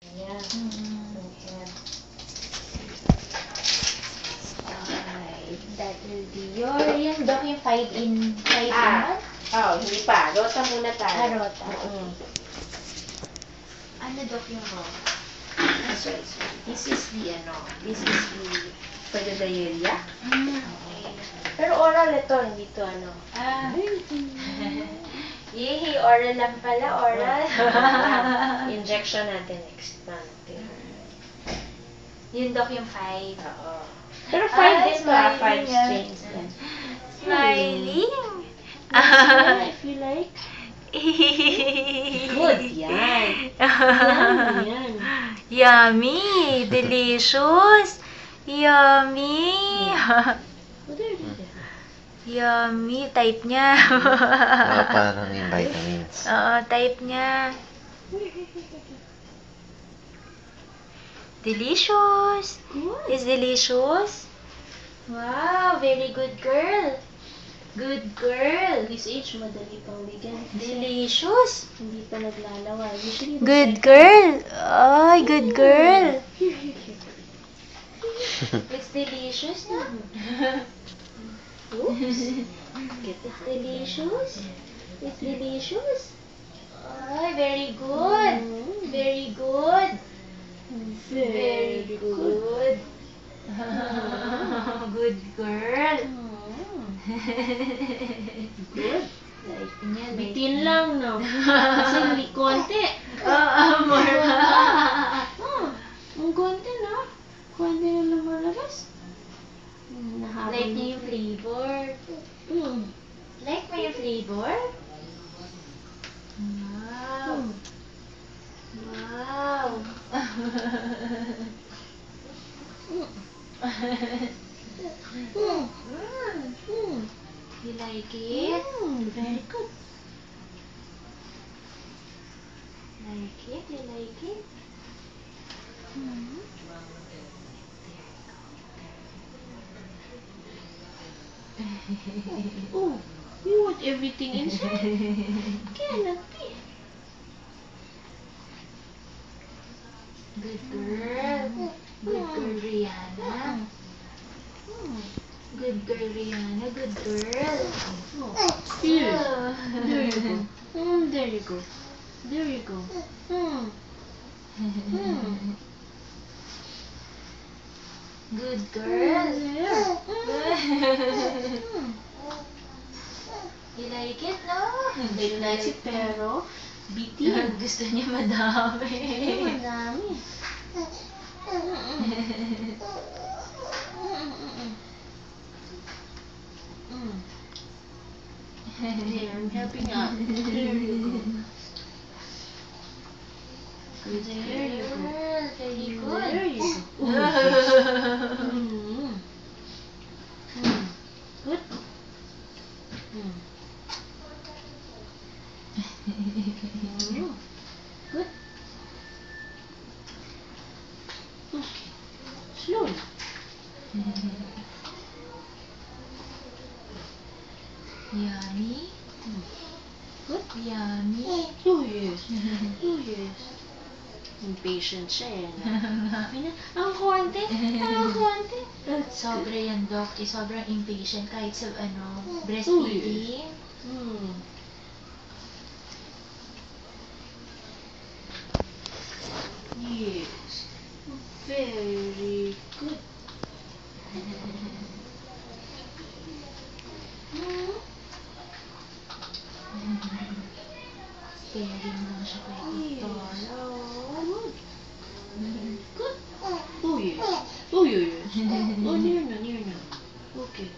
Ayan. Ayan. Alright, that will be yung Doc, yung 5 in 1? Hindi pa. Rota muna tayo. Rota. Ano, Doc, yung rota? Sorry. This is the for the diarrhea. Okay. Pero oral ito, hindi to Yay, oral lang pala, oral. Injection natin next month. Yun, Doc, yung 5. Oo. Pero 5 din ba? 5 smiling. strains din. Smiling. If you like. Good, yan. Yan. Yummy! Delicious! Yummy! Yummy! Type niya. Parang yung vitamins. Oo, type niya. Delicious! Is delicious? Wow! Very good girl! Good girl! This age, madali pang bigyan. Delicious! Hindi pa naglalawa. Usually, Good girl! Ay, good girl! It's delicious, no? Oops. It's delicious. It's delicious. Ay, very good. Very good. Very good. Good girl. Good. Like niya, like Bitin lang, no? Kasi konti. more. Ang konti, no? Konti na lumalabas. Nahabang. Like niya yung flavor. Like mo yung flavor? Wow. Wow. You like it? Very good. Like it? You like it? Oh, you want everything inside? Cannot be. Good girl. Good girl, Rihanna. Good girl, Rihanna. Good girl. Here. There you go. There you go. There you go. Good girl. You like it, no? They like it, pero bitin. Gusto niya madami. Madami. Here, I'm helping out. There you go. Good. There you go. Very good. There you go. Good. Good. Okay. Slowly. Yummy. Good. Yummy. Oh, yes. Oh, yes. Impatient siya eh. Ang konti. Ang konti. Sobra yan, Doc. Sobrang impatient kahit sa Oh, breastfeeding. Yes. Very good. Staring lang siya kay Victor. Good. Oh, yes. Oh, yes. Oh, near na, near na. Okay.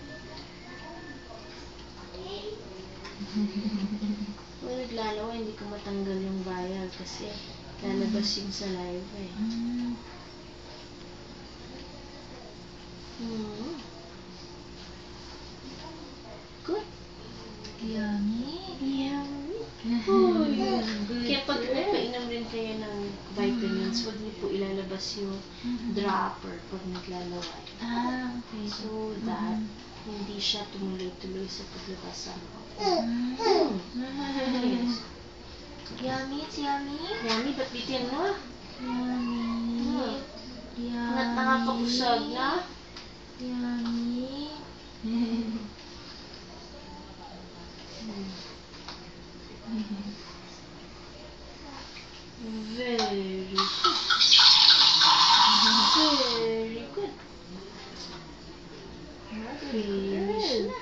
Kung naglalawa, hindi ko matanggal yung vial kasi lalabas yung saliva eh. Good. Yummy. Yummy. Oh, yes. Kaya pag nagpainom rin kayo ng vitamins, huwag niyo po ilalabas yung dropper pag naglalaway. Okay. So that hindi siya tumuloy-tuloy sa paglabas ng Yes. Yummy, it's yummy. Yummy, ba't bitin mo? Yummy. Nakakabusog na. Yummy. Very good. Very good. Very good.